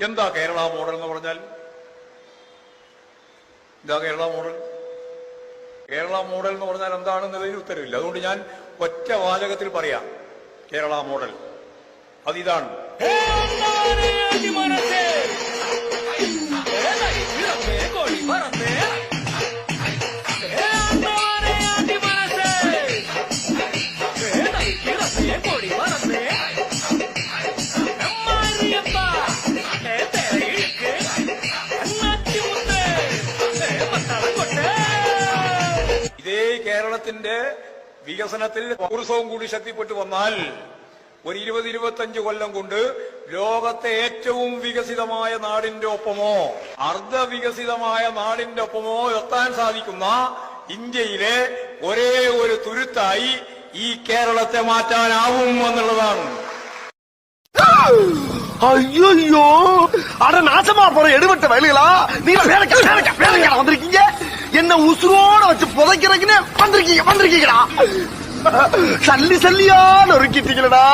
എന്താ കേരള മോഡൽ എന്ന് പറഞ്ഞാൽ? എന്താ കേരള മോഡൽ? കേരള മോഡൽ എന്ന് പറഞ്ഞാൽ എന്താണെന്നതിന് ഉത്തരവില്ല. അതുകൊണ്ട് ഞാൻ ഒറ്റ വാചകത്തിൽ പറയാം. കേരള മോഡൽ അതിതാണ്. ഇതേ കേരളത്തിന്റെ വികസനത്തിൽ ടൂറിസവും കൂടി ശക്തിപ്പെട്ടു വന്നാൽ ഒരു 20-25 കൊല്ലം കൊണ്ട് ലോകത്തെ ഏറ്റവും വികസിതമായ നാടിന്റെ ഒപ്പമോ അർദ്ധവികസിതമായ നാടിന്റെ ഒപ്പമോ എത്താൻ സാധിക്കുന്ന ഇന്ത്യയിലെ ഒരേ ഒരു തുരുത്തായി ഈ കേരളത്തെ മാറ്റാനാവും എന്നുള്ളതാണ്. ஐயோ அட நாசமா போற எடுபட்ட வயலுகளா, நீங்க வேலைக்கா வந்திருக்கீங்க? என்ன உசுரோட வச்சு புதைக்கிறதுக்குன்னு வந்திருக்கீங்களா? சல்லி சல்லியா நொறுக்கிட்டீங்களா?